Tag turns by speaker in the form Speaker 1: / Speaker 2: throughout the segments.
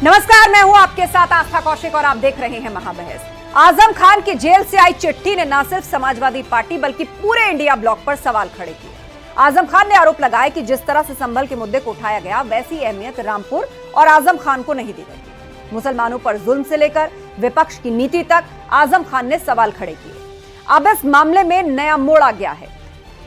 Speaker 1: नमस्कार, मैं हूं आपके साथ आस्था कौशिक और आप देख रहे हैं महाबहस। आजम खान की जेल से आई चिट्ठी ने न सिर्फ समाजवादी पार्टी बल्कि पूरे इंडिया ब्लॉक पर सवाल खड़े किए। आजम खान ने आरोप लगाया कि जिस तरह से संभल के मुद्दे को उठाया गया वैसी अहमियत रामपुर और आजम खान को नहीं दी गई। मुसलमानों पर जुल्म से लेकर विपक्ष की नीति तक आजम खान ने सवाल खड़े किए। अब इस मामले में नया मोड़ आ गया है।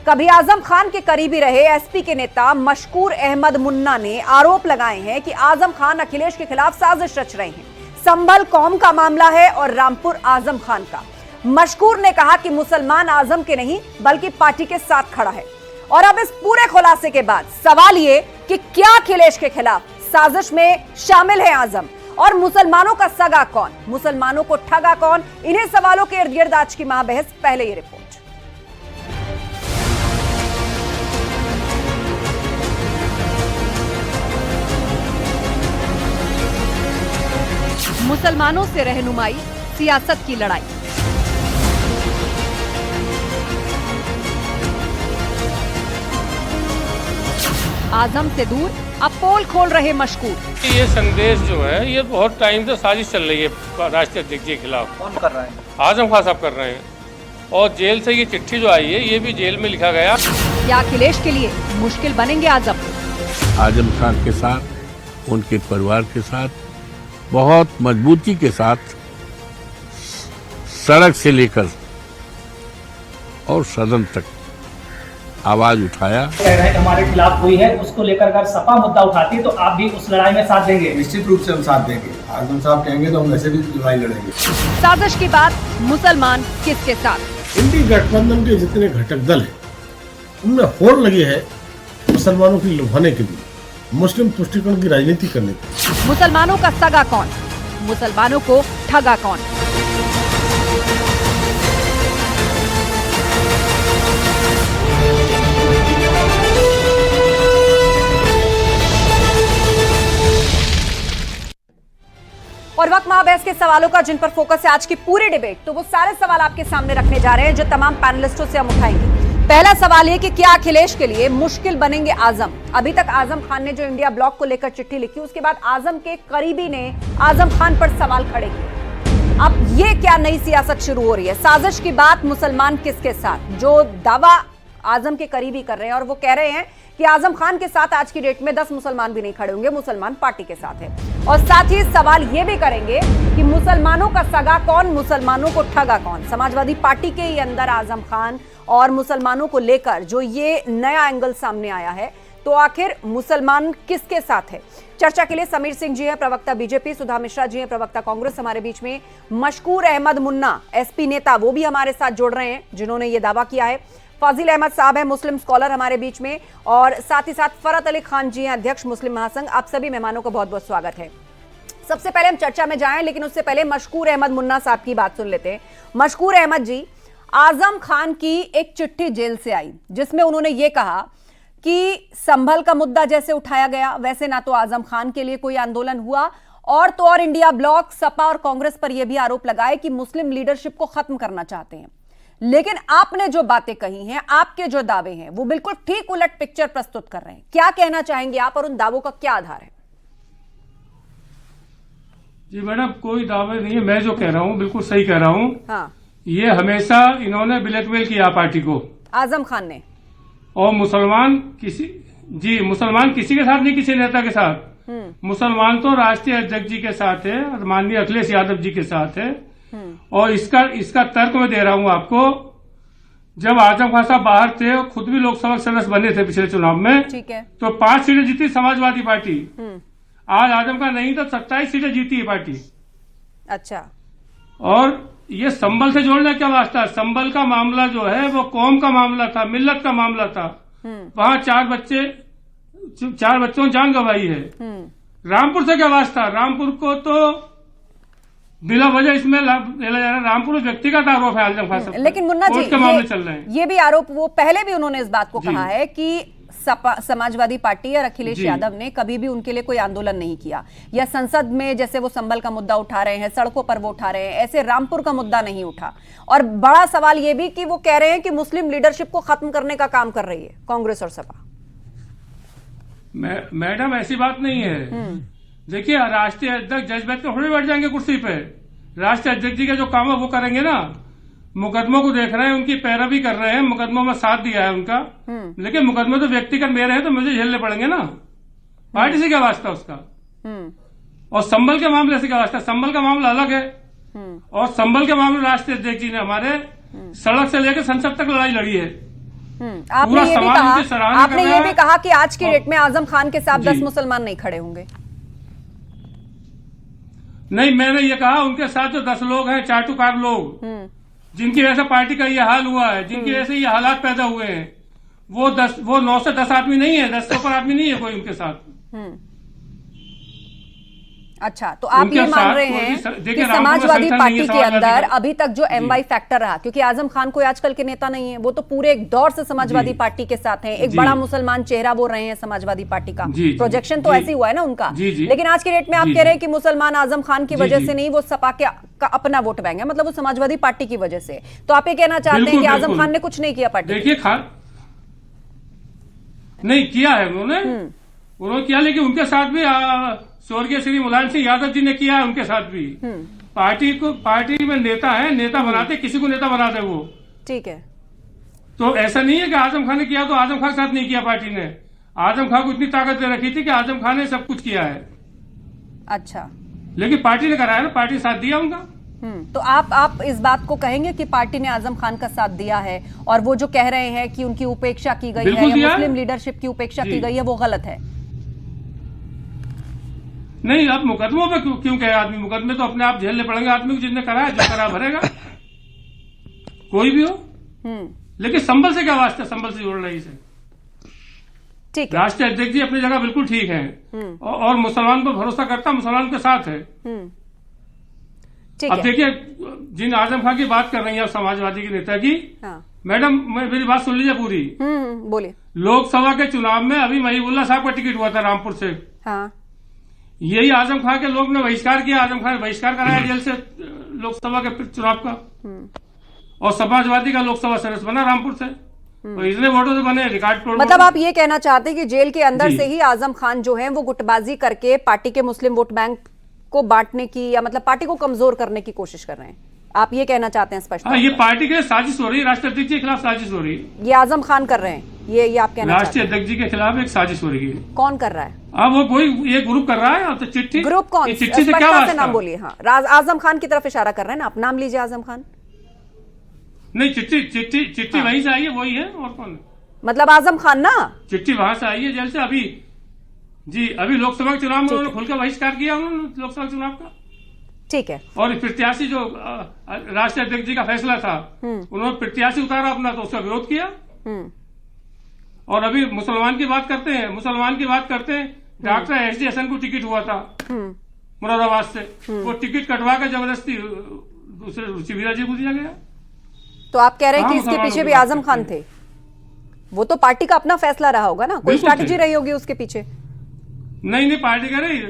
Speaker 1: कभी आजम खान के करीबी रहे एसपी के नेता मशकूर अहमद मुन्ना ने आरोप लगाए हैं कि आजम खान अखिलेश के खिलाफ साजिश रच रहे हैं। संभल कौम का मामला है और रामपुर आजम खान का। मशकूर ने कहा कि मुसलमान आजम के नहीं बल्कि पार्टी के साथ खड़ा है। और अब इस पूरे खुलासे के बाद सवाल ये कि क्या अखिलेश के खिलाफ साजिश में शामिल है आजम, और मुसलमानों का सगा कौन, मुसलमानों को ठगा कौन? इन्हीं सवालों के इर्द गिर्द आज की महाबहस। पहले ये रिपोर्ट। मुसलमानों से रहनुमाई, सियासत की लड़ाई। आजम से दूर अब पोल खोल रहे मशकूर।
Speaker 2: ये संदेश जो है ये बहुत टाइम से साजिश चल रही है राष्ट्रीय अध्यक्ष के खिलाफ।
Speaker 3: कौन कर रहा है?
Speaker 2: आजम खान साहब कर रहे हैं। और जेल से ये चिट्ठी जो आई है ये भी जेल में लिखा गया।
Speaker 1: क्या अखिलेश के लिए मुश्किल बनेंगे आजम?
Speaker 4: आजम खान के साथ, उनके परिवार के साथ बहुत मजबूती के साथ सड़क से लेकर और सदन तक आवाज उठाया।
Speaker 3: कह रहे हैं हमारे खिलाफ हुई है, उसको लेकर अगर सपा मुद्दा उठाती है तो आप भी उस लड़ाई में साथ देंगे?
Speaker 5: निश्चित रूप से हम साथ देंगे। आजम साहब कहेंगे तो हम वैसे भी लड़ाई लड़ेंगे।
Speaker 1: साजिश की बात मुसलमान किसके साथ?
Speaker 6: इंडी गठबंधन के जितने घटक दल हैं उनमें होड़ लगी है मुसलमानों की लुभाने के लिए, मुस्लिम तुष्टीकरण की राजनीति करने की।
Speaker 1: मुसलमानों का सगा कौन, मुसलमानों को ठगा कौन? और वक्त महाबहस के सवालों का जिन पर फोकस है आज की पूरी डिबेट, तो वो सारे सवाल आपके सामने रखने जा रहे हैं जो तमाम पैनलिस्टों से हम उठाएंगे। पहला सवाल ये कि क्या अखिलेश के लिए मुश्किल बनेंगे आजम? अभी तक आजम खान ने जो इंडिया ब्लॉक को लेकर चिट्ठी लिखी, उसके बाद आजम के करीबी ने आजम खान पर सवाल खड़े किए। अब ये क्या नई सियासत शुरू हो रही है? साजिश की बात मुसलमान किसके साथ? जो दावा आजम के करीबी कर रहे हैं और वो कह रहे हैं कि आजम खान के साथ आज की डेट में 10 मुसलमान भी नहीं खड़े होंगे, मुसलमान पार्टी के साथ है। और साथ ही सवाल ये भी करेंगे कि मुसलमानों का सगा कौन, मुसलमानों को ठगा कौन? समाजवादी पार्टी के ही अंदर आजम खान और मुसलमानों को लेकर जो ये नया एंगल सामने आया है, तो आखिर मुसलमान किसके साथ है? चर्चा के लिए समीर सिंह जी हैं, प्रवक्ता बीजेपी, सुधा मिश्रा जी हैं, प्रवक्ता कांग्रेस, हमारे बीच में मशकूर अहमद मुन्ना एसपी नेता, वो भी हमारे साथ जुड़ रहे हैं जिन्होंने ये दावा किया है। फाजिल अहमद साहब है, मुस्लिम स्कॉलर, हमारे बीच में, और साथ ही साथ फरत अली खान जी हैं, अध्यक्ष मुस्लिम महासंघ। आप सभी मेहमानों को बहुत बहुत स्वागत है। सबसे पहले हम चर्चा में जाएं, लेकिन उससे पहले मशकूर अहमद मुन्ना साहब की बात सुन लेते हैं। मशकूर अहमद जी, आजम खान की एक चिट्ठी जेल से आई जिसमें उन्होंने ये कहा कि संभल का मुद्दा जैसे उठाया गया वैसे ना तो आजम खान के लिए कोई आंदोलन हुआ, और तो और इंडिया ब्लॉक, सपा और कांग्रेस पर यह भी आरोप लगाए कि मुस्लिम लीडरशिप को खत्म करना चाहते हैं। लेकिन आपने जो बातें कही हैं, आपके जो दावे हैं, वो बिल्कुल ठीक उलट पिक्चर प्रस्तुत कर रहे हैं। क्या कहना चाहेंगे आप और उन दावों का क्या आधार है?
Speaker 2: जी मैडम, कोई दावे नहीं है। मैं जो कह रहा हूँ बिल्कुल सही कह रहा हूँ।
Speaker 1: हाँ,
Speaker 2: ये हमेशा इन्होंने ब्लैकमेल किया पार्टी को,
Speaker 1: आजम खान ने।
Speaker 2: और मुसलमान किसी के साथ नहीं, किसी नेता के साथ। मुसलमान तो राष्ट्रीय अध्यक्ष जी के साथ है, माननीय अखिलेश यादव जी के साथ है। और इसका तर्क मैं दे रहा हूं आपको। जब आजम खान साहब बाहर थे, खुद भी लोकसभा सदस्य बने थे पिछले चुनाव में,
Speaker 1: ठीक है,
Speaker 2: तो 5 सीटें जीती समाजवादी पार्टी। आज आजम का नहीं तो 27 सीटें जीती है पार्टी।
Speaker 1: अच्छा,
Speaker 2: और ये संभल से जोड़ना क्या वास्ता? संभल का मामला जो है वो कौम का मामला था, मिल्लत का मामला था। वहां 4 बच्चों ने जान गंवाई है। रामपुर से क्या वास्ता? रामपुर को तो बिला वजह इसमें ले जा रहा है। रामपुर व्यक्तिगत आरोप है आजम खान साहब।
Speaker 1: लेकिन मुन्ना जी,
Speaker 2: के मामले चल रहे हैं।
Speaker 1: ये भी आरोप, वो पहले भी उन्होंने इस बात को कहा है कि समाजवादी पार्टी और अखिलेश यादव ने कभी भी उनके लिए कोई आंदोलन नहीं किया, या संसद में जैसे वो संभल का मुद्दा उठा रहे हैं, सड़कों पर वो उठा रहे हैं, ऐसे रामपुर का मुद्दा नहीं उठा। और बड़ा सवाल ये भी कि वो कह रहे हैं कि मुस्लिम लीडरशिप को खत्म करने का काम कर रही है कांग्रेस और सपा।
Speaker 2: मैडम ऐसी बात नहीं है। देखिए राष्ट्रीय अध्यक्ष जज बैठ के थोड़े बैठ जाएंगे कुर्सी पे। राष्ट्रीय अध्यक्ष जी का जो काम है वो करेंगे ना। मुकदमों को देख रहे हैं, उनकी पैरवी कर रहे हैं, मुकदमों में साथ दिया है उनका, लेकिन मुकदमे तो व्यक्तिगत मेरे हैं तो मुझे झेलने पड़ेंगे ना। पार्टी से क्या वास्ता उसका। और संबल के मामले से क्या वास्ता। संबल का मामला अलग है, और संबल के मामले राष्ट्रीय अध्यक्ष जी ने हमारे सड़क से लेकर संसद तक लड़ाई लड़ी है।
Speaker 1: आपने ये भी कहा कि आज की डेट में आजम खान के साथ 10 मुसलमान नहीं खड़े होंगे।
Speaker 2: नहीं, मैंने ये कहा उनके साथ जो 10 लोग हैं, चाटुकार लोग, जिनकी वजह से पार्टी का ये हाल हुआ है, जिनकी वजह से ये हालात पैदा हुए हैं, वो 9 से 10 आदमी नहीं है, 10 से ऊपर आदमी नहीं है कोई उनके साथ।
Speaker 1: अच्छा, तो आप ये मान रहे हैं कि समाजवादी पार्टी के अंदर अभी तक जो MY फैक्टर रहा, क्योंकि आजम खान कोई आजकल के नेता नहीं है, वो तो पूरे एक दौर से समाजवादी पार्टी के साथ हैं, एक बड़ा मुसलमान चेहरा वो रहे हैं समाजवादी पार्टी का। प्रोजेक्शन तो ऐसे हुआ है ना उनका। लेकिन आज की डेट में आप कह रहे हैं कि मुसलमान आजम खान की वजह से नहीं, वो सपा का अपना वोट बैंक है, मतलब वो समाजवादी पार्टी की वजह से। तो आप ये कहना चाहते हैं कि आजम खान ने कुछ नहीं किया पार्टी।
Speaker 2: देखिए नहीं किया है उन्होंने किया, लेकिन उनके साथ भी स्वर्गीय श्री मुलायम सिंह यादव जी ने किया है, उनके साथ भी। पार्टी में नेता है, नेता बनाते, किसी को नेता बनाते वो।
Speaker 1: ठीक है,
Speaker 2: तो ऐसा नहीं है कि आजम खान ने किया तो आजम खान के साथ नहीं किया पार्टी ने। आजम खान को इतनी ताकत दे रखी थी कि आजम खान ने सब कुछ किया है।
Speaker 1: अच्छा,
Speaker 2: लेकिन पार्टी ने कराया ना, पार्टी ने साथ दिया उनका।
Speaker 1: तो आप इस बात को कहेंगे कि पार्टी ने आजम खान का साथ दिया है, और वो जो कह रहे हैं कि उनकी उपेक्षा की गई है या मुस्लिम लीडरशिप की उपेक्षा की गई है, वो गलत है?
Speaker 2: नहीं, अब मुकदमों पे क्यों कहे आदमी। मुकदमे तो अपने आप झेलने पड़ेंगे आदमी को, जिसने करा है, जो करा भरेगा, कोई भी हो। लेकिन संबल से क्या वास्ता, संबल से जोड़ रही से।
Speaker 1: ठीक है,
Speaker 2: राष्ट्रीय अध्यक्ष जी अपनी जगह बिल्कुल ठीक है, और मुसलमान पर भरोसा करता, मुसलमान के साथ है। अब देखिए, जिन आजम खान की बात कर रही है समाजवादी के नेता की, मैडम मेरी बात सुन लीजिए पूरी।
Speaker 1: बोलिए।
Speaker 2: लोकसभा के चुनाव में अभी महिबुल्ला साहब का टिकट हुआ था रामपुर से। यही आजम खान के लोग ने बहिष्कार किया, आजम खान ने बहिष्कार कराया जेल से लोकसभा के चुनाव का, और समाजवादी का लोकसभा सदस्य बना रामपुर से। तो इतने वोटों से बने, रिकॉर्ड तोड़।
Speaker 1: मतलब आप ये कहना चाहते हैं कि जेल के अंदर से ही आजम खान जो है वो गुटबाजी करके पार्टी के मुस्लिम वोट बैंक को बांटने की, या मतलब पार्टी को कमजोर करने की कोशिश कर रहे हैं, आप ये कहना चाहते हैं स्पष्ट?
Speaker 2: ये पार्टी के लिए साजिश हो रही है, राष्ट्रीय अध्यक्ष के खिलाफ साजिश हो रही है।
Speaker 1: ये आजम खान कर रहे हैं, ये आप कहना
Speaker 2: राष्ट्रीय अध्यक्ष जी के खिलाफ एक साजिश हो रही है।
Speaker 1: कौन कर रहा है?
Speaker 2: वो कोई ये ग्रुप कर रहा है। तो चिट्ठी,
Speaker 1: ग्रुप कौन?
Speaker 2: चिट्ठी से क्या वास्ता?
Speaker 1: नाम बोलिए। हाँ, आजम खान की तरफ इशारा कर रहे हैं ना, आप नाम लीजिए आजम खान।
Speaker 2: नहीं, चिट्ठी वहीं से आई है, वही है, और कौन है?
Speaker 1: मतलब आजम खान ना, चिट्ठी
Speaker 2: वहां से आई है जेल से। अभी लोकसभा के चुनाव में उन्होंने खुलकर बहिष्कार किया उन्होंने लोकसभा चुनाव का।
Speaker 1: ठीक है,
Speaker 2: और प्रत्याशी जो राष्ट्रीय अध्यक्ष जी का फैसला था, उन्होंने प्रत्याशी उतारा अपना, तो उसका विरोध किया। और अभी मुसलमान की बात करते हैं, डॉक्टर SD हसन को टिकट हुआ था मुरादाबाद से, वो टिकट कटवा कर जबरदस्ती दूसरे रुचिवीरा जी को दिया गया।
Speaker 1: तो आप कह रहे हैं कि इसके पीछे भी आजम खान थे? वो तो पार्टी का अपना फैसला रहा होगा ना, कोई स्ट्रैटेजी रही होगी उसके पीछे।
Speaker 2: नहीं, पार्टी का नहीं,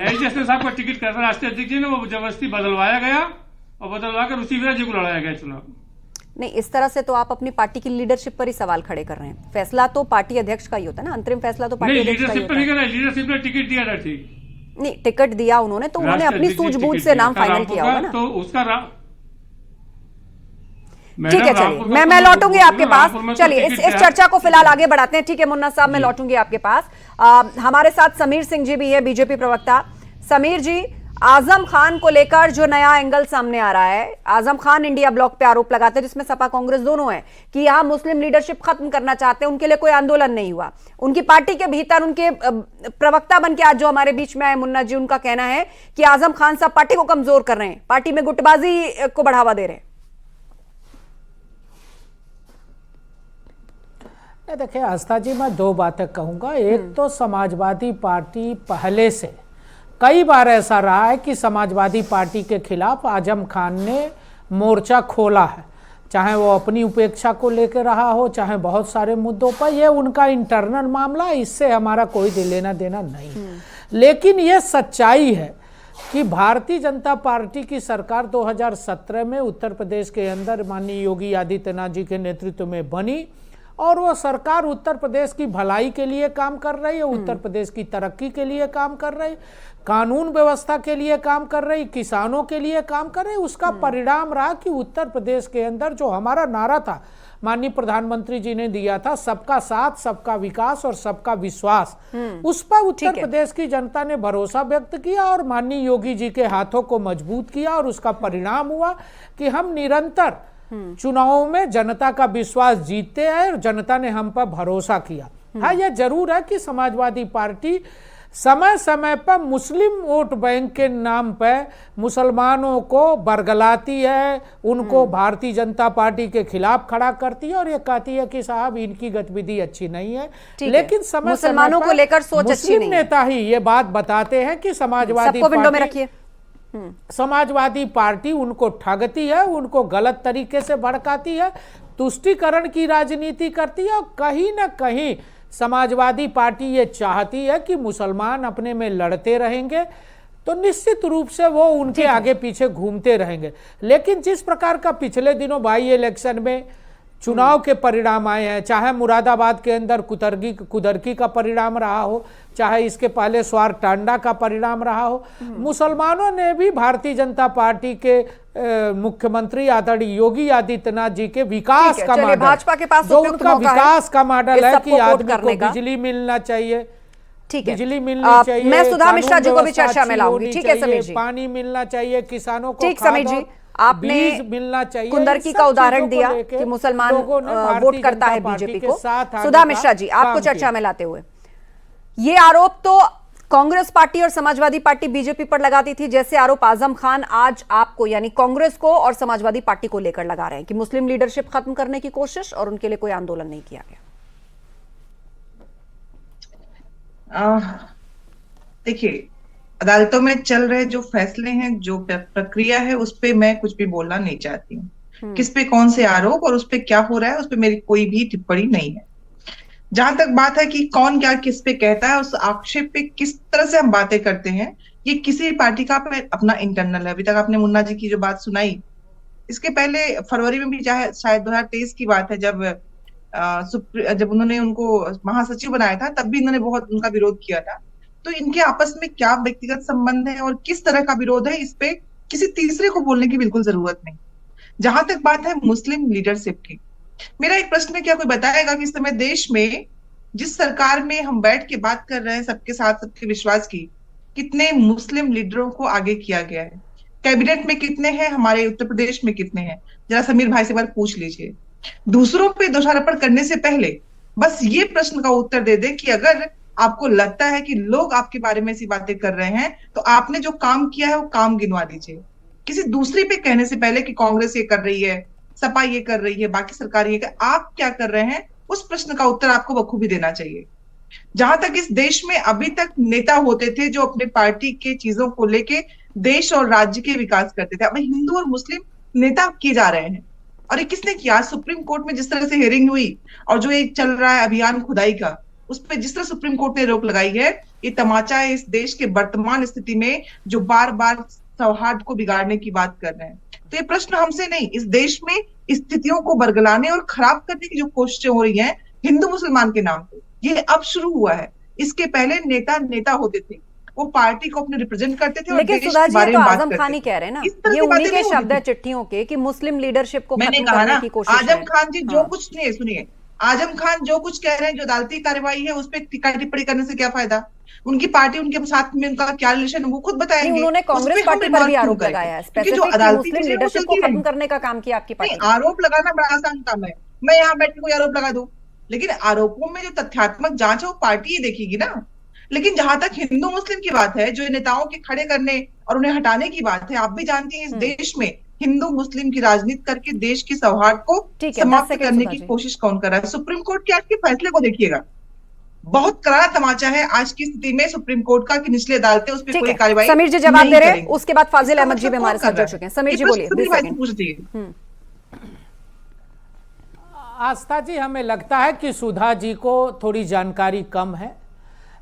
Speaker 2: SD हसन साहब का टिकट करता राष्ट्रीय अध्यक्ष जी ने, वो जबरदस्ती बदलवाया गया, और बदलवा कर रुचिवीरा जी को लड़ाया गया चुनाव।
Speaker 1: नहीं, इस तरह से तो आप अपनी पार्टी की लीडरशिप पर ही सवाल खड़े कर रहे हैं। फैसला तो पार्टी अध्यक्ष का ही होता है ना, अंतरिम फैसला तो पार्टी अध्यक्ष का ही होता है।
Speaker 2: लीडरशिप ने टिकट दिया था, ठीक
Speaker 1: नहीं, टिकट दिया उन्होंने, तो उन्होंने अपनी सूझबूझ से नाम फाइनल किया होगा ना।
Speaker 2: तो उसका
Speaker 1: ठीक है, चलिए मैं लौटूंगी आपके पास। चलिए इस चर्चा को फिलहाल आगे बढ़ाते हैं। ठीक है मुन्ना साहब, मैं लौटूंगी आपके पास। हमारे साथ समीर सिंह जी भी है, बीजेपी प्रवक्ता। समीर जी, आजम खान को लेकर जो नया एंगल सामने आ रहा है, आजम खान इंडिया ब्लॉक पे आरोप लगाते हैं, जिसमें सपा कांग्रेस दोनों है, कि यहां मुस्लिम लीडरशिप खत्म करना चाहते हैं, उनके लिए कोई आंदोलन नहीं हुआ। उनकी पार्टी के भीतर उनके प्रवक्ता बन के आज जो हमारे बीच में आए मुन्ना जी, उनका कहना है कि आजम खान साहब पार्टी को कमजोर कर रहे हैं, पार्टी में गुटबाजी को बढ़ावा दे रहे हैं।
Speaker 7: देखिए आस्था जी, मैं दो बातें कहूंगा। एक तो समाजवादी पार्टी पहले से कई बार ऐसा रहा है कि समाजवादी पार्टी के खिलाफ आजम खान ने मोर्चा खोला है, चाहे वो अपनी उपेक्षा को लेकर रहा हो, चाहे बहुत सारे मुद्दों पर। ये उनका इंटरनल मामला, इससे हमारा कोई लेना देना नहीं। लेकिन ये सच्चाई है कि भारतीय जनता पार्टी की सरकार 2017 में उत्तर प्रदेश के अंदर माननीय योगी आदित्यनाथ जी के नेतृत्व में बनी, और वो सरकार उत्तर प्रदेश की भलाई के लिए काम कर रही है, उत्तर प्रदेश की तरक्की के लिए काम कर रही, कानून व्यवस्था के लिए काम कर रही, किसानों के लिए काम कर रही। उसका परिणाम रहा कि उत्तर प्रदेश के अंदर जो हमारा नारा था, माननीय प्रधानमंत्री जी ने दिया था, सबका साथ, सबका विकास और सबका विश्वास, उस पर उत्तर प्रदेश की जनता ने भरोसा व्यक्त किया और माननीय योगी जी के हाथों को मजबूत किया और उसका परिणाम हुआ कि हम निरंतर चुनावों में जनता का विश्वास जीतते हैं और जनता ने हम पर भरोसा किया। हाँ, यह जरूर है कि समाजवादी पार्टी समय समय पर मुस्लिम वोट बैंक के नाम पर मुसलमानों को बरगलाती है, उनको भारतीय जनता पार्टी के खिलाफ खड़ा करती है और ये कहती है कि साहब इनकी गतिविधि अच्छी नहीं है। लेकिन समय
Speaker 1: मुसलमानों को लेकर सोच अच्छी नहीं है।
Speaker 7: नेता ही ये बात बताते हैं कि समाजवादी पार्टी उनको ठगती है, उनको गलत तरीके से भड़काती है, तुष्टीकरण की राजनीति करती है और कहीं ना कहीं समाजवादी पार्टी ये चाहती है कि मुसलमान अपने में लड़ते रहेंगे तो निश्चित रूप से वो उनके आगे पीछे घूमते रहेंगे। लेकिन जिस प्रकार का पिछले दिनों बाई इलेक्शन में चुनाव के परिणाम आए हैं, चाहे मुरादाबाद के अंदर कुदरकी का परिणाम रहा हो, चाहे इसके पहले स्वार टांडा का परिणाम रहा हो, मुसलमानों ने भी भारतीय जनता पार्टी के मुख्यमंत्री आदरणीय योगी आदित्यनाथ जी के विकास का मॉडल,
Speaker 1: भाजपा के पास
Speaker 7: जो उनका विकास का मॉडल है कि आदमी को बिजली मिलना चाहिए,
Speaker 1: ठीक है,
Speaker 7: बिजली मिलनी चाहिए,
Speaker 1: मैं सुधा मिश्रा जी को भी चर्चा में लाऊंगी। ठीक है समीर जी,
Speaker 7: पानी मिलना चाहिए, किसानों को
Speaker 1: ठीक समीर जी, आपने
Speaker 7: मिलना चाहिए,
Speaker 1: कुंदरकी का उदाहरण दिया कि मुसलमान वोट करता है बीजेपी को। सुधा मिश्रा जी, आपको चर्चा में लाते हुए, ये आरोप तो कांग्रेस पार्टी और समाजवादी पार्टी बीजेपी पर लगाती थी, जैसे आरोप आजम खान आज आपको यानी कांग्रेस को और समाजवादी पार्टी को लेकर लगा रहे हैं कि मुस्लिम लीडरशिप खत्म करने की कोशिश और उनके लिए कोई आंदोलन नहीं किया गया।
Speaker 8: देखिए, अदालतों में चल रहे जो फैसले हैं, जो प्रक्रिया है, उस पे मैं कुछ भी बोलना नहीं चाहती हूँ। किस पे कौन से आरोप और उस पे क्या हो रहा है, उस पे मेरी कोई भी टिप्पणी नहीं है। जहां तक बात है कि कौन क्या किस पे कहता है, उस आक्षेप पे किस तरह से हम बातें करते हैं, ये किसी पार्टी का अपना इंटरनल है। अभी तक आपने मुन्ना जी की जो बात सुनाई, इसके पहले फरवरी में भी शायद 2023 की बात है, जब उन्होंने उनको महासचिव बनाया था, तब भी इन्होंने बहुत उनका विरोध किया था। तो इनके आपस में क्या व्यक्तिगत संबंध है और किस तरह का विरोध है, इस पे किसी तीसरे को बोलने की बिल्कुल जरूरत नहीं। जहां तक बात है मुस्लिम लीडरशिप की, मेरा एक प्रश्न है, क्या कोई बताएगा कि इस समय देश में जिस सरकार में हम बैठ के बात कर रहे हैं सबके साथ सबके विश्वास की, कितने मुस्लिम लीडरों को आगे किया गया है? कैबिनेट में कितने हैं? हमारे उत्तर प्रदेश में कितने हैं? जरा समीर भाई से बार पूछ लीजिए। दूसरों पे दोषारोपण करने से पहले बस ये प्रश्न का उत्तर दे दे कि अगर आपको लगता है कि लोग आपके बारे में ऐसी बातें कर रहे हैं, तो आपने जो काम किया है वो काम गिनवा दीजिए। किसी दूसरे पे कहने से पहले कि कांग्रेस ये कर रही है, सपा ये कर रही है, बाकी सरकार ये कर, आप क्या कर रहे हैं, उस प्रश्न का उत्तर आपको बखूबी देना चाहिए। जहां तक इस देश में अभी तक नेता होते थे जो अपने पार्टी के चीजों को लेके देश और राज्य के विकास करते थे, अब हिंदू और मुस्लिम नेता किए जा रहे हैं। और ये किसने किया? सुप्रीम कोर्ट में जिस तरह से हियरिंग हुई और जो एक चल रहा है अभियान खुदाई का, उस पर जिस तरह सुप्रीम कोर्ट ने रोक लगाई है, ये तमाचा है इस देश के वर्तमान स्थिति में जो बार बार सौहार्द को बिगाड़ने की बात कर रहे हैं। तो ये प्रश्न हमसे नहीं, इस देश में स्थितियों को बरगलाने और खराब करने की जो कोशिशें हो रही हैं हिंदू मुसलमान के नाम पे, ये अब शुरू हुआ है। इसके पहले नेता होते थे, वो पार्टी को अपने रिप्रेजेंट करते थे।
Speaker 1: लेकिन सुधा जी, तो आजम खान ही कह रहे हैं ना, ये उन्हीं के शब्द है चिट्ठियों के कि मुस्लिम लीडरशिप को खत्म करने की कोशिश है।
Speaker 8: आजम खान जी जो कुछ सुनिए, आजम खान जो कुछ कह रहे हैं, जो अदालती कार्रवाई है उस पर टिप्पणी करने से क्या फायदा? उनकी पार्टी उनके साथ में उनका क्या रिलेशन है वो खुद बताएंगे।
Speaker 1: उन्होंने कांग्रेस पार्टी पर भी आरोप लगाया है स्पेसिफिक कि मुस्लिम लीडरशिप को खत्म करने का काम किया आपकी पार्टी।
Speaker 8: आरोप लगाना बड़ा आसान काम है, मैं यहाँ बैठ के कोई आरोप लगा दूं, लेकिन आरोपों में जो तथ्यात्मक जांच है वो पार्टी ही देखेगी ना। लेकिन जहां तक हिंदू मुस्लिम की बात है, जो नेताओं के खड़े करने और उन्हें हटाने की बात है, आप भी जानती हैं इस देश में हिंदू मुस्लिम की राजनीति करके देश की सौहार्द को समाप्त करने की कोशिश कौन कर रहा है? सुप्रीम कोर्ट के आज के फैसले को देखिएगा, बहुत करारा तमाचा है आज की स्थिति में सुप्रीम कोर्ट का कि निचली अदालतें उस पर कोई कार्रवाई।
Speaker 1: समीर जी जवाब दे रहे हैं, उसके बाद फाजिल अहमद जी भी हमारे साथ जुड़ चुके हैं। समीर जी बोलिए।
Speaker 7: आस्था जी, हमें लगता है कि सुधा जी को थोड़ी जानकारी कम है।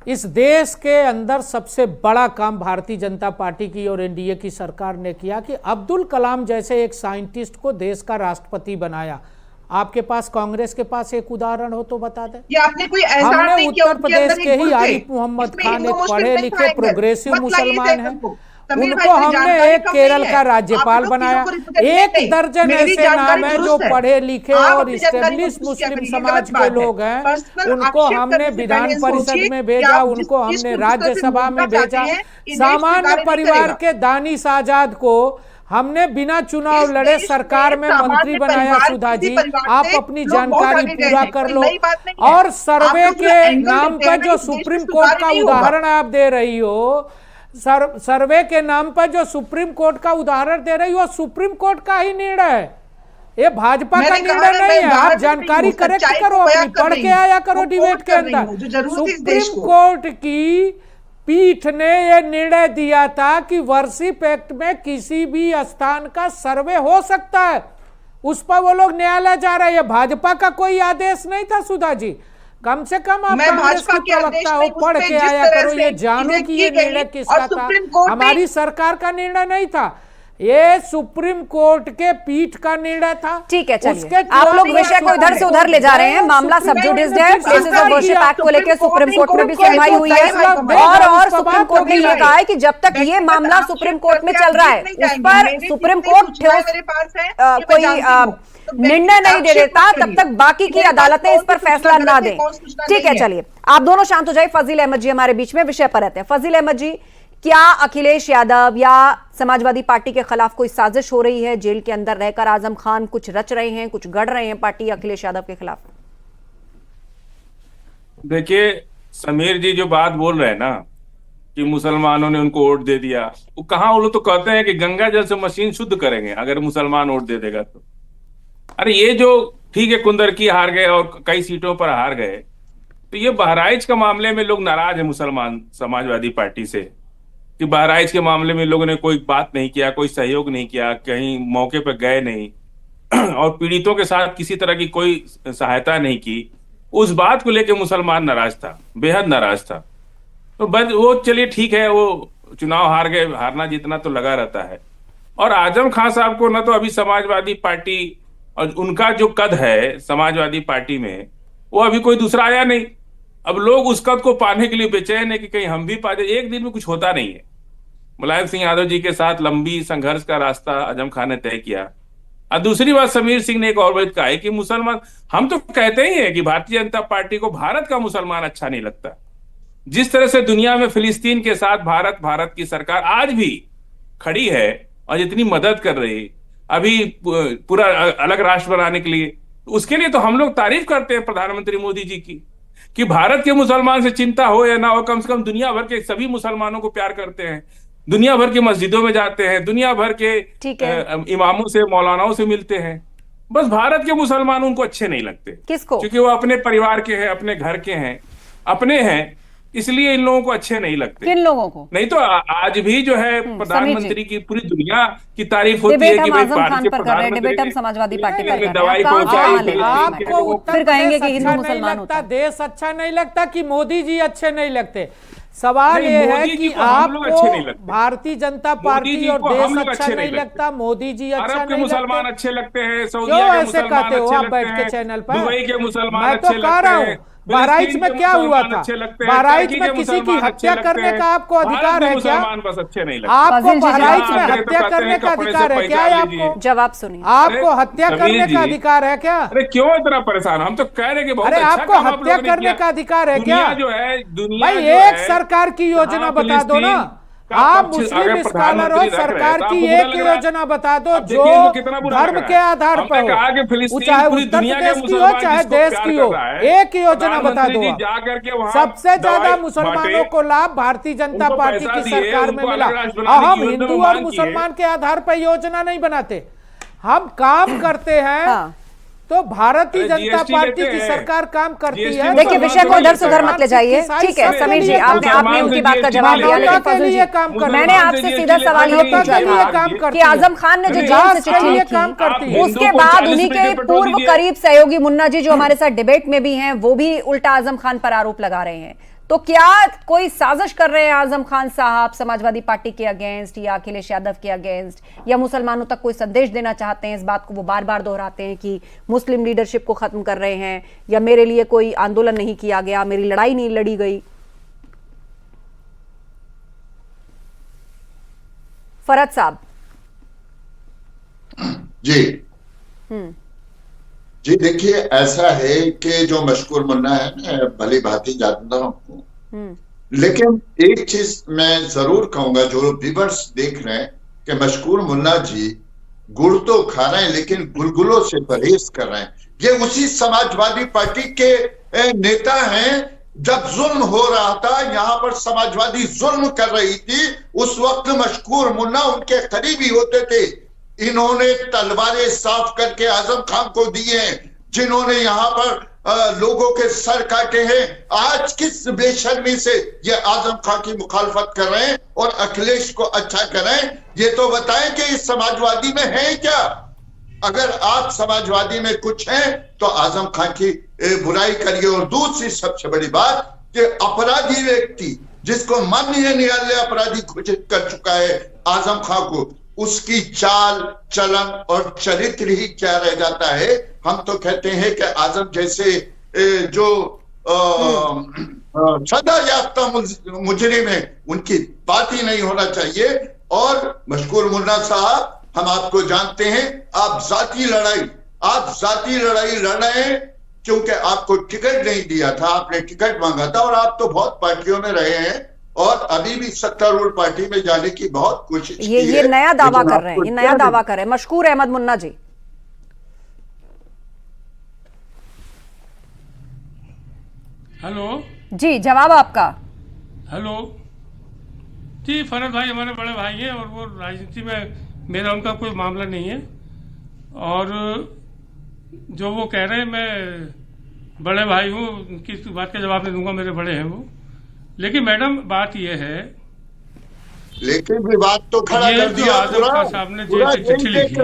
Speaker 7: इस देश के अंदर सबसे बड़ा काम भारतीय जनता पार्टी की और एनडीए की सरकार ने किया कि अब्दुल कलाम जैसे एक साइंटिस्ट को देश का राष्ट्रपति बनाया। आपके पास, कांग्रेस के पास एक उदाहरण हो तो बता दें।
Speaker 8: ये आपने कोई एहसान
Speaker 7: हमने
Speaker 8: नहीं किया,
Speaker 7: उत्तर
Speaker 8: उनके
Speaker 7: प्रदेश
Speaker 8: अंदर
Speaker 7: के
Speaker 8: एक
Speaker 7: ही
Speaker 8: गुण थे।
Speaker 7: आरिफ मोहम्मद
Speaker 8: इसमें
Speaker 7: खान,
Speaker 8: हिंदू
Speaker 7: एक
Speaker 8: मुस्लिम
Speaker 7: पढ़े
Speaker 8: नहीं
Speaker 7: लिखे
Speaker 8: खाएंगे।
Speaker 7: प्रोग्रेसिव
Speaker 8: मत लाइए
Speaker 7: मुसलमान हैं,
Speaker 8: जयपुर को। समीर
Speaker 7: उनको
Speaker 8: भाई,
Speaker 7: हमने
Speaker 8: जानकारी
Speaker 7: एक
Speaker 8: कम
Speaker 7: केरल
Speaker 8: नहीं
Speaker 7: का
Speaker 8: है।
Speaker 7: राज्यपाल
Speaker 8: आप लोग
Speaker 7: बनाया।
Speaker 8: तीनों को represent
Speaker 7: एक
Speaker 8: नहीं।
Speaker 7: दर्जन
Speaker 8: मेरी
Speaker 7: ऐसे
Speaker 8: जानकारी
Speaker 7: नाम है जो
Speaker 8: दुरुस्त है।
Speaker 7: पढ़े लिखे
Speaker 8: आप
Speaker 7: और
Speaker 8: अपनी जानकारी
Speaker 7: स्टेब्लिश
Speaker 8: को पुष्टि
Speaker 7: मुस्लिम
Speaker 8: करिए,
Speaker 7: समाज
Speaker 8: गलत
Speaker 7: के
Speaker 8: बात है।
Speaker 7: लोग हैं,
Speaker 8: पर्सनल
Speaker 7: उनको
Speaker 8: आक्षेप
Speaker 7: हमने
Speaker 8: करने से
Speaker 7: विधान
Speaker 8: पहले
Speaker 7: परिषद
Speaker 8: सोचिए
Speaker 7: में
Speaker 8: कि
Speaker 7: भेजा,
Speaker 8: आप
Speaker 7: उनको
Speaker 8: जिस
Speaker 7: हमने
Speaker 8: चीज को जिस तरह से
Speaker 7: राज्यसभा में
Speaker 8: मोड़ना चाहते
Speaker 7: भेजा।
Speaker 8: हैं, ये देश
Speaker 7: सामान्य
Speaker 8: स्वीकार नहीं
Speaker 7: परिवार
Speaker 8: करेगा।
Speaker 7: के दानिश आजाद को हमने बिना चुनाव
Speaker 8: इस
Speaker 7: लड़े
Speaker 8: देश
Speaker 7: सरकार में
Speaker 8: सामान्य
Speaker 7: मंत्री बनाया।
Speaker 8: परिवार,
Speaker 7: सुधा
Speaker 8: किसी
Speaker 7: जी,
Speaker 8: परिवार
Speaker 7: आप
Speaker 8: से
Speaker 7: अपनी
Speaker 8: लोग बहुत
Speaker 7: जानकारी
Speaker 8: आगे गए
Speaker 7: पूरा
Speaker 8: हैं,
Speaker 7: कर
Speaker 8: कोई
Speaker 7: लो।
Speaker 8: नई बात नहीं है।
Speaker 7: और सर्वे
Speaker 8: आप लोग जो
Speaker 7: के
Speaker 8: एंगल
Speaker 7: नाम
Speaker 8: लेते
Speaker 7: पर
Speaker 8: हैं ना,
Speaker 7: जो
Speaker 8: इस देश में
Speaker 7: सुप्रीम
Speaker 8: सुधार
Speaker 7: कोर्ट का
Speaker 8: नहीं होगा।
Speaker 7: उदाहरण आप दे रही हो, सर्वे के नाम पर जो सुप्रीम कोर्ट का उदाहरण दे रही हो, सुप्रीम कोर्ट का ही निर्णय है, ये भाजपा का निर्णय नहीं है। आप जानकारी करेक्ट करो, अपनी पढ़ के आया करो डिबेट के अंदर। सुप्रीम कोर्ट की पीठ ने यह निर्णय दिया था कि वर्शिप एक्ट में किसी भी स्थान का सर्वे हो सकता है, उस पर वो लोग न्यायालय जा रहे हैं। भाजपा का कोई आदेश नहीं था। सुधा जी, कम से कम आप कांग्रेस की प्रवक्ता हो, पढ़ के आया करो, ये जानो कि ये निर्णय किसका था, हमारी सरकार का निर्णय नहीं था, ये सुप्रीम कोर्ट के पीठ का निर्णय था।
Speaker 1: ठीक है, चलिए आप लोग विषय को इधर से उधर ले जा रहे हैं। मामला सब जुडिस है, प्लेसेस ऑफ वर्शिप एक्ट को लेकर सुप्रीम कोर्ट में भी सुनवाई हुई है और सुप्रीम कोर्ट ने ये कहा है कि जब तक ये मामला सुप्रीम कोर्ट में चल रहा है, उस पर सुप्रीम कोर्ट कोई निर्णय नहीं दे देता, तब तक बाकी की अदालतें इस पर फैसला ना दें। ठीक है, चलिए आप दोनों शांत हो जाइए। फजील अहमद जी हमारे बीच में विषय पर रहते हैं। फजील अहमद जी, क्या अखिलेश यादव या समाजवादी पार्टी के खिलाफ कोई साजिश हो रही है? जेल के अंदर रहकर आजम खान कुछ रच रहे हैं, कुछ गढ़ रहे हैं पार्टी अखिलेश यादव के खिलाफ?
Speaker 9: देखिए, समीर जी जो बात बोल रहे हैं ना कि मुसलमानों ने उनको वोट दे दिया, वो कहाँ, वो लोग तो कहते हैं कि गंगा जल से मशीन शुद्ध करेंगे अगर मुसलमान वोट दे देगा तो। अरे ये जो ठीक है, कुंदरकी हार गए और कई सीटों पर हार गए, तो ये बहराइच के मामले में लोग नाराज है मुसलमान समाजवादी पार्टी से कि बहराइच के मामले में लोगों ने कोई बात नहीं किया, कोई सहयोग नहीं किया, कहीं मौके पर गए नहीं और पीड़ितों के साथ किसी तरह की कोई सहायता नहीं की। उस बात को लेकर मुसलमान नाराज था, बेहद नाराज था। तो बस वो चलिए ठीक है, वो चुनाव हार गए, हारना जीतना तो लगा रहता है। और आजम खान साहब को ना तो अभी समाजवादी पार्टी और उनका जो कद है समाजवादी पार्टी में, वो अभी कोई दूसरा आया नहीं। अब लोग उस कद को पाने के लिए बेचैन है कि कहीं हम भी पा जाए। एक दिन में कुछ होता नहीं है। मुलायम सिंह यादव जी के साथ लंबी संघर्ष का रास्ता आजम खान ने तय किया। और दूसरी बात, समीर सिंह ने एक और बात कहा है कि मुसलमान, हम तो कहते ही हैं कि भारतीय जनता पार्टी को भारत का मुसलमान अच्छा नहीं लगता। जिस तरह से दुनिया में फिलिस्तीन के साथ भारत की सरकार आज भी खड़ी है और जितनी मदद कर रही अभी पूरा अलग राष्ट्र बनाने के लिए, उसके लिए तो हम लोग तारीफ करते हैं प्रधानमंत्री मोदी जी की कि भारत के मुसलमान से चिंता हो या ना हो, कम से कम दुनिया भर के सभी मुसलमानों को प्यार करते हैं, दुनिया भर की मस्जिदों में जाते हैं, दुनिया भर के इमामों से मौलानाओं से मिलते हैं। बस भारत के मुसलमान उनको अच्छे नहीं लगते।
Speaker 1: किसको?
Speaker 9: क्योंकि वो अपने परिवार के हैं, अपने घर के हैं, अपने हैं, इसलिए इन लोगों को अच्छे नहीं लगते।
Speaker 1: किन लोगों को?
Speaker 9: नहीं तो आज भी जो है प्रधानमंत्री की पूरी दुनिया की तारीफ होती है कि भाई पार्टी के प्रधानमंत्री
Speaker 1: समाजवादी पार्टी पर
Speaker 9: दवाई पहुंचाई।
Speaker 7: आपको
Speaker 1: फिर कहेंगे कि हिंदू
Speaker 7: अच्छा नहीं
Speaker 1: मुसलमान
Speaker 7: लगता,
Speaker 1: होता,
Speaker 7: देश अच्छा नहीं लगता कि मोदी जी अच्छे नहीं लगते? सवाल
Speaker 9: नहीं,
Speaker 7: ये है
Speaker 9: मोदी जी
Speaker 7: कि
Speaker 9: को हम लोग अच्छे नहीं
Speaker 7: आपको
Speaker 9: लगते।
Speaker 7: भारतीय जनता
Speaker 9: मोदी
Speaker 7: पार्टी
Speaker 9: जी
Speaker 7: और
Speaker 9: को हम
Speaker 7: देश
Speaker 9: लोग
Speaker 7: अच्छा
Speaker 9: अच्छे
Speaker 7: नहीं
Speaker 9: नहीं
Speaker 7: लगता, मोदी जी अच्छा
Speaker 9: अरब के
Speaker 7: नहीं
Speaker 9: मुसलमान
Speaker 7: लगते?
Speaker 9: अच्छे लगते हैं,
Speaker 7: क्यों
Speaker 9: सऊदीया के
Speaker 7: ऐसे
Speaker 9: मुसलमान
Speaker 7: कहते हो
Speaker 9: अच्छे
Speaker 7: आप
Speaker 9: लगते
Speaker 7: बैठ के
Speaker 9: हैं,
Speaker 7: चैनल पर?
Speaker 9: दुबई के मुसलमान
Speaker 7: मैं तो
Speaker 9: अच्छे
Speaker 7: कह
Speaker 9: लगते
Speaker 7: रहा
Speaker 9: हैं,
Speaker 7: हूँ, बहराइच में क्या हुआ था? बहराइच में किसी की हत्या करने का आपको अधिकार है क्या?
Speaker 9: बस अच्छे नहीं लगते
Speaker 7: आपको बहराइच में हत्या करने का अधिकार है क्या? आपको
Speaker 1: जवाब सुनिए।
Speaker 7: आपको हत्या करने का अधिकार है क्या?
Speaker 9: अरे क्यों इतना परेशान? हम तो कह रहे कि बहुत
Speaker 7: अरे
Speaker 9: अच्छा
Speaker 7: आपको
Speaker 9: काम आप
Speaker 7: हत्या
Speaker 9: लोगों ने
Speaker 7: करने
Speaker 9: किया।
Speaker 7: का अधिकार है क्या?
Speaker 9: दुनिया जो है, दुनिया
Speaker 7: भाई
Speaker 9: जो
Speaker 7: एक
Speaker 9: है,
Speaker 7: सरकार की योजना
Speaker 9: हाँ,
Speaker 7: बता दो ना।
Speaker 9: फिलिस्तीन का
Speaker 7: आप
Speaker 9: पक्ष
Speaker 7: मुस्लिम
Speaker 9: अगर
Speaker 7: स्कॉलर हो,
Speaker 9: प्रधानमंत्री रख रहे हैं,
Speaker 7: सरकार
Speaker 9: तो
Speaker 7: की
Speaker 9: आपको
Speaker 7: एक
Speaker 9: बुरा लग रहा है?
Speaker 7: योजना बता दो
Speaker 9: अब
Speaker 7: जो
Speaker 9: देखिए इनको कितना बुरा लग
Speaker 7: धर्म
Speaker 9: रहा
Speaker 7: के
Speaker 9: है।
Speaker 7: आधार
Speaker 9: हमने
Speaker 7: पर
Speaker 9: कहा कि
Speaker 7: हो,
Speaker 9: फिलिस्तीन
Speaker 7: चाहे
Speaker 9: पूरी
Speaker 7: उत्तर
Speaker 9: दुनिया के
Speaker 7: प्रदेश की हो
Speaker 9: मुसलमान
Speaker 7: चाहे
Speaker 9: जिसको
Speaker 7: देश
Speaker 9: प्यार
Speaker 7: की
Speaker 9: कर
Speaker 7: हो,
Speaker 9: रहा है,
Speaker 7: एक योजना बता
Speaker 9: प्रधानमंत्री
Speaker 7: दो
Speaker 9: जी
Speaker 7: आप।
Speaker 9: जा करके वहाँ
Speaker 7: सबसे ज्यादा
Speaker 9: दवाई
Speaker 7: मुसलमानों
Speaker 9: बांटे,
Speaker 7: को लाभ भारतीय जनता
Speaker 9: उनको
Speaker 7: पार्टी
Speaker 9: पैसा
Speaker 7: की
Speaker 9: दिए,
Speaker 7: सरकार में
Speaker 9: उनको
Speaker 7: मिला।
Speaker 9: अलग राष्ट्र बनाने
Speaker 7: हम
Speaker 9: की योजना
Speaker 7: हिंदू और
Speaker 9: मांग की है।
Speaker 7: मुसलमान के आधार पर योजना नहीं बनाते, हम काम करते हैं।
Speaker 1: हाँ।
Speaker 7: तो भारतीय
Speaker 9: अरे
Speaker 7: जनता
Speaker 9: GST
Speaker 7: पार्टी
Speaker 9: लेते
Speaker 7: की
Speaker 9: हैं।
Speaker 7: सरकार काम करती
Speaker 9: GST
Speaker 7: है।
Speaker 1: देखिए विषय को इधर से उधर मत ले जाइए।
Speaker 7: सारी
Speaker 1: ठीक है
Speaker 7: सबके
Speaker 1: समीर जी,
Speaker 7: लिए काम
Speaker 1: आपने उनकी बात का जवाब दिया,
Speaker 7: मानवता
Speaker 1: लेकिन
Speaker 7: के
Speaker 1: फजल
Speaker 7: लिए
Speaker 1: जी,
Speaker 7: काम करती
Speaker 1: मैंने
Speaker 7: है।
Speaker 1: आपसे सीधा सवाल ये
Speaker 7: मानवता
Speaker 1: पूछा
Speaker 7: के लिए
Speaker 1: था
Speaker 7: काम करती
Speaker 1: कि
Speaker 7: है।
Speaker 1: आजम खान ने जो जेल
Speaker 7: विकास
Speaker 1: से
Speaker 7: के
Speaker 1: चिट्ठी
Speaker 7: लिए
Speaker 1: लिखी,
Speaker 7: काम करती है।
Speaker 1: उसके बाद उन्हीं के पूर्व करीब सहयोगी मुन्ना जी जो हमारे साथ डिबेट में भी हैं, वो भी उल्टा आजम खान पर आरोप लगा रहे हैं। तो क्या कोई साजिश कर रहे हैं आजम खान साहब समाजवादी पार्टी के अगेंस्ट या अखिलेश यादव के अगेंस्ट, या मुसलमानों तक कोई संदेश देना चाहते हैं? इस बात को वो बार बार दोहराते हैं कि मुस्लिम लीडरशिप को खत्म कर रहे हैं, या मेरे लिए कोई आंदोलन नहीं किया गया, मेरी लड़ाई नहीं लड़ी गई। फरहद साहब
Speaker 10: जी जी, देखिए ऐसा है कि जो मशकूर मुन्ना है, मैं भली भांति जानता हूँ, लेकिन एक चीज मैं जरूर कहूंगा, जो व्यूअर्स देख रहे हैं, कि मशकूर मुन्ना जी गुड़ तो खा रहे हैं लेकिन गुलगुलों से परहेज कर रहे हैं। ये उसी समाजवादी पार्टी के नेता हैं। जब जुल्म हो रहा था, यहां पर समाजवादी जुल्म कर रही थी, उस वक्त मशकूर मुन्ना उनके करीबी होते थे। इन्होंने तलवारें साफ करके आजम खान को दी हैं, जिन्होंने यहां पर लोगों के सर काटे हैं। आज किस बेशर्मी से ये आजम खान की मुखालफत कर रहे हैं और अखिलेश को अच्छा कर रहे हैं? ये तो बताएं कि इस समाजवादी में है क्या? अगर आप समाजवादी में कुछ हैं तो आजम खान की बुराई करिए। और दूसरी सबसे बड़ी बात कि अपराधी व्यक्ति जिसको माननीय न्यायालय अपराधी घोषित कर चुका है आजम खान को, उसकी चाल चलन और चरित्र ही क्या रह जाता है। हम तो कहते हैं कि आजम जैसे जो सजा याफ्ता मुजरिम है, उनकी बात ही नहीं होना चाहिए। और मशकूर मुन्ना साहब, हम आपको जानते हैं, आप जाती लड़ाई लड़ रहे हैं क्योंकि आपको टिकट नहीं दिया था, आपने टिकट मांगा था, और आप तो बहुत पार्टियों में रहे हैं और अभी भी सत्तारूढ़ पार्टी में जाने की बहुत कोशिश की है।
Speaker 1: ये नया दावा कर रहे हैं, ये नया दावा कर रहे हैं मशकूर अहमद मुन्ना जी।
Speaker 2: हेलो
Speaker 1: जी, जवाब आपका।
Speaker 2: हेलो जी, फरहद भाई हमारे बड़े भाई हैं और वो राजनीति में मेरा उनका कोई मामला नहीं है। और जो वो कह रहे हैं, मैं बड़े भाई हूँ, उनकी बात का जवाब नहीं दूंगा, मेरे बड़े हैं वो। लेकिन मैडम बात यह है,
Speaker 10: लेकिन विवाद तो खड़ा कर दिया
Speaker 2: आजम खान साहब ने जेल से चिट्ठी लिखी,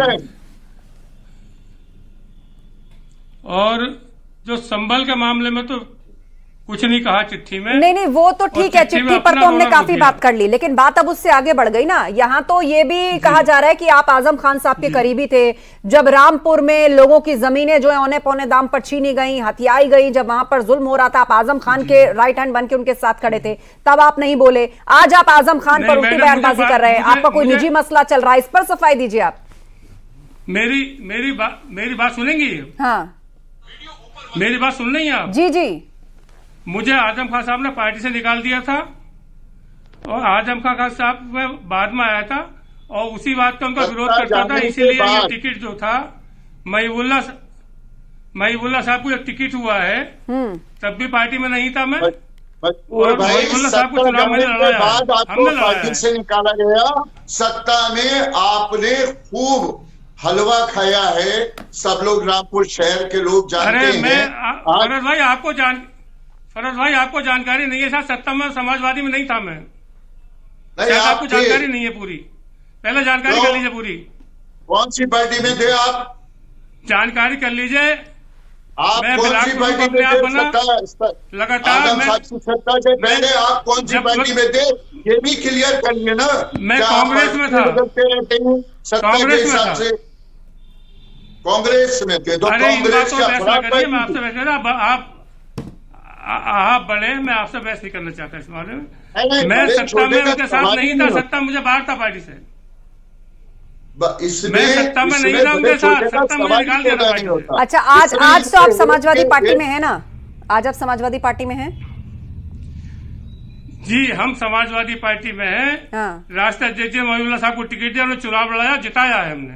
Speaker 2: और जो संभल के मामले में तो कुछ नहीं कहा चिट्ठी में।
Speaker 1: नहीं, वो तो ठीक है, चिट्ठी पर तो हमने काफी बात कर ली, लेकिन बात अब उससे आगे बढ़ गई ना। यहाँ तो ये भी कहा जा रहा है कि आप आजम खान साहब के करीबी थे। जब रामपुर में लोगों की जमीनें जो है औने पौने दाम पर छीनी गई, हथियाई गई, जब वहां पर जुल्म हो रहा था, आप आजम खान के राइट हैंड बन के उनके साथ खड़े थे, तब आप नहीं बोले। आज आप आजम खान पर उल्टी बयानबाजी कर रहे हैं। आपका कोई निजी मसला चल रहा है, इस पर सफाई दीजिए आप।
Speaker 2: मेरी बात सुनेंगी?
Speaker 1: हाँ,
Speaker 2: मेरी बात सुन रही हैं आप?
Speaker 1: जी जी।
Speaker 2: मुझे आजम खान साहब ने पार्टी से निकाल दिया था, और आजम खान साहब में बाद में आया था, और उसी बात का उनका विरोध करता था। इसीलिए ये टिकट जो था, महिबुल्ला साहब को एक टिकट हुआ है, तब भी पार्टी में नहीं था मैं। और महिबुल्ला साहब को चुनाव में लड़ाया, हमने
Speaker 10: पार्टी से निकाला गया। सत्ता में आपने खूब हलवा खाया है, सब लोग रामपुर शहर के लोग जानते हैं।
Speaker 2: फरहद भाई आपको जानकारी नहीं है, शायद सत्ता में समाजवादी में नहीं था मैं, शायद आपको जानकारी नहीं है पूरी। पहले जानकारी कर लीजिए पूरी।
Speaker 10: कौन सी पार्टी में थे आप?
Speaker 2: जानकारी कर लीजिए।
Speaker 10: आप
Speaker 2: मैं
Speaker 10: कौन सी पार्टी में थे?
Speaker 2: लगातार
Speaker 10: सत्ता से पहले आप कौन सी पार्टी में थे, ये भी क्लियर करिए ना।
Speaker 2: मैं कांग्रेस में था।
Speaker 10: कांग्रेस में थे तो कांग्रेस का
Speaker 2: मैं आपसे बहस आप बड़े, मैं आपसे बहस नहीं करना चाहता इस बारे में। मैं सत्ता में उनके साथ नहीं था, सत्ता मुझे बाहर था पार्टी से। मैं सत्ता में नहीं था उनके साथ, सत्ता मुझे निकाल दिया था पार्टी से।
Speaker 1: अच्छा, आज तो आप समाजवादी पार्टी में है ना? आज आप समाजवादी पार्टी में हैं?
Speaker 2: जी, हम समाजवादी पार्टी में हैं। राष्ट्रीय अध्यक्ष महिबुल्ला साहब को टिकट दिया, उन्होंने चुनाव लड़ाया, जिताया है हमने।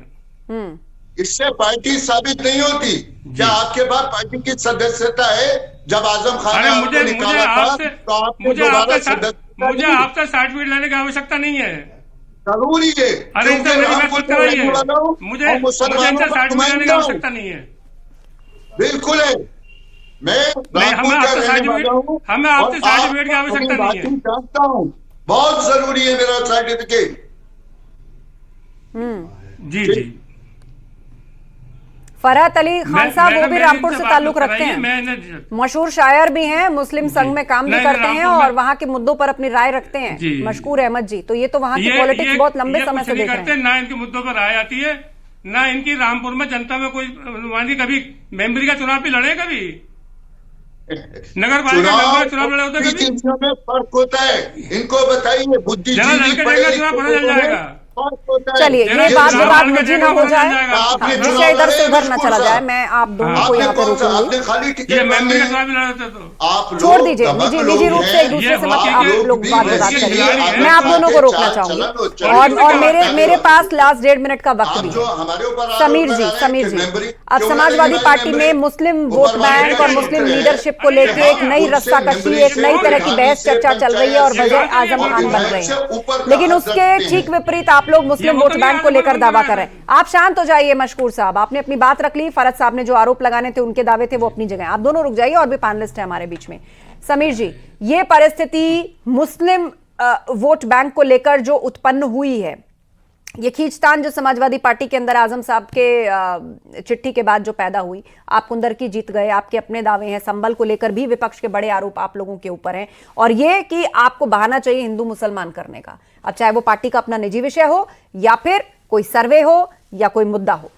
Speaker 10: इससे पार्टी साबित नहीं होती। क्या आपके पास पार्टी की सदस्यता है? जब आजम खान ने आपको निकाला था तो आपने दोबारा सदस्यता
Speaker 2: मुझे आपसे सर्टिफिकेट लेने की आवश्यकता नहीं है।
Speaker 10: जरूरी है।
Speaker 2: अरे मुझे सर्टिफिकेट लेने की आवश्यकता नहीं है।
Speaker 10: बिल्कुल है।
Speaker 2: हमें आपसे सर्टिफिकेट की आवश्यकता नहीं है।
Speaker 10: जानता हूँ, बहुत जरूरी है मेरा सर्टिफिकेट।
Speaker 2: जी जी।
Speaker 1: फरहत अली खान साहब वो भी रामपुर से ताल्लुक रखते हैं,
Speaker 2: हैं,
Speaker 1: मशहूर शायर भी हैं, मुस्लिम संघ में काम भी करते हैं और वहाँ के मुद्दों पर अपनी राय रखते हैं, मशकूर अहमद जी। तो ये तो वहाँ की पॉलिटिक्स बहुत लंबे समय से देख रहे हैं।
Speaker 2: ना इनके मुद्दों पर राय आती है, ना इनकी रामपुर में जनता में कोई नुमाइंदगी, कभी मेंबरी का चुनाव भी लड़े, कभी नगर पालिका चुनाव लड़े होते, कभी
Speaker 10: में फर्क होता है। इनको बताइए, बुद्धिजीवी
Speaker 2: जाएगा।
Speaker 1: चलिए ये बात विवाद निजी ना हो जाए, विषय इधर से उधर न चला जाए। मैं आप दोनों को यहाँ पे रोकूंगी, छोड़ दीजिए निजी रूप से एक दूसरे से मत आप लोग बात करिए। मैं आप दोनों को रोकना चाहूंगी और मेरे पास लास्ट 1.5 मिनट का वक्त भी है। समीर जी, अब समाजवादी पार्टी में मुस्लिम वोट बैंक और मुस्लिम लीडरशिप को लेकर एक नई रस्साकशी, एक नई तरह की बहस चर्चा चल रही है और वज़ीर आज़म खान बन रहे हैं, लेकिन उसके ठीक विपरीत आप लोग मुस्लिम वोट बैंक को लेकर दावा कर रहे हैं। आप शांत हो जाइए मशकूर साहब, आपने अपनी बात रख ली। फरहत साहब ने जो आरोप लगाने थे, उनके दावे थे, वो अपनी जगह। आप दोनों रुक जाइए, और भी पैनलिस्ट है हमारे बीच में। समीर जी, ये परिस्थिति मुस्लिम वोट बैंक को लेकर जो उत्पन्न हुई है, ये खींचतान जो समाजवादी पार्टी के अंदर आजम साहब के चिट्ठी के बाद जो पैदा हुई, आप कुंदर की जीत गए, आपके अपने दावे हैं, संबल को लेकर भी विपक्ष के बड़े आरोप आप लोगों के ऊपर हैं, और ये कि आपको बहाना चाहिए हिंदू मुसलमान करने का, अब चाहे वो पार्टी का अपना निजी विषय हो या फिर कोई सर्वे हो या कोई मुद्दा हो।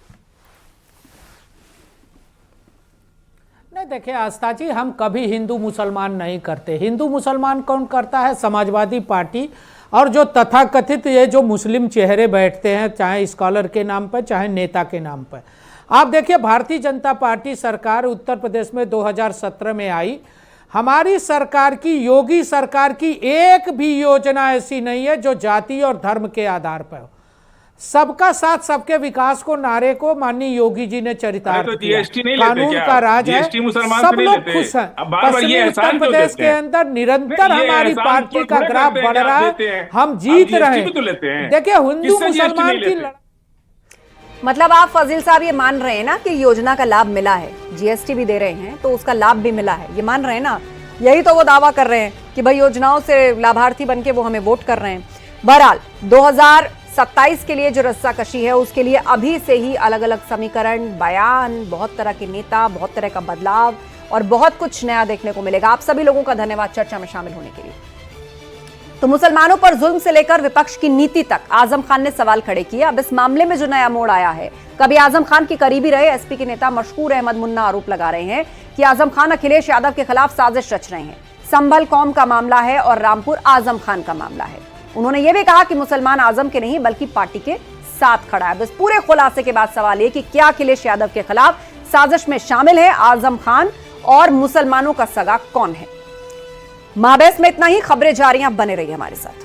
Speaker 7: नहीं देखिए आस्था जी, हम कभी हिंदू मुसलमान नहीं करते। हिंदू मुसलमान कौन करता है? समाजवादी पार्टी और जो तथाकथित ये जो मुस्लिम चेहरे बैठते हैं, चाहे स्कॉलर के नाम पर चाहे नेता के नाम पर। आप देखिए, भारतीय जनता पार्टी सरकार उत्तर प्रदेश में 2017 में आई। हमारी सरकार की, योगी सरकार की एक भी योजना ऐसी नहीं है जो जाति और धर्म के आधार पर हो। सबका साथ सबके विकास को नारे को माननीय योगी जी ने चरितार्थ किया। कानून का राज है, सब लोग खुश हैं। पश्चिमी उत्तर प्रदेश के अंदर निरंतर हमारी पार्टी का ग्राफ बढ़ रहा है, हम जीत रहे हैं। देखिए हिंदू मुसलमान की
Speaker 1: मतलब आप फजील साहब ये मान रहे हैं ना कि योजना का लाभ मिला है, जीएसटी भी दे रहे हैं तो उसका लाभ भी मिला है, ये मान रहे हैं ना? यही तो वो दावा कर रहे हैं कि भाई योजनाओं से लाभार्थी बनके वो हमें वोट कर रहे हैं। बहरहाल 2027 के लिए जो रस्साकशी है, उसके लिए अभी से ही अलग अलग समीकरण, बयान, बहुत तरह के नेता, बहुत तरह का बदलाव और बहुत कुछ नया देखने को मिलेगा। आप सभी लोगों का धन्यवाद चर्चा में शामिल होने के लिए। तो मुसलमानों पर जुल्म से लेकर विपक्ष की नीति तक आजम खान ने सवाल खड़े किए। अब इस मामले में जो नया मोड़ आया है, कभी आजम खान की करीबी रहे एसपी के नेता मशकूर अहमद मुन्ना आरोप लगा रहे हैं कि आजम खान अखिलेश यादव के खिलाफ साजिश रच रहे हैं। संभल कौम का मामला है और रामपुर आजम खान का मामला है। उन्होंने यह भी कहा कि मुसलमान आजम के नहीं बल्कि पार्टी के साथ खड़ा है। बस पूरे खुलासे के बाद सवाल यह कि क्या अखिलेश यादव के खिलाफ साजिश में शामिल है आजम खान और मुसलमानों का सगा कौन है? माबैस में इतना ही। खबरें जारी, आप बने रहिए हमारे साथ।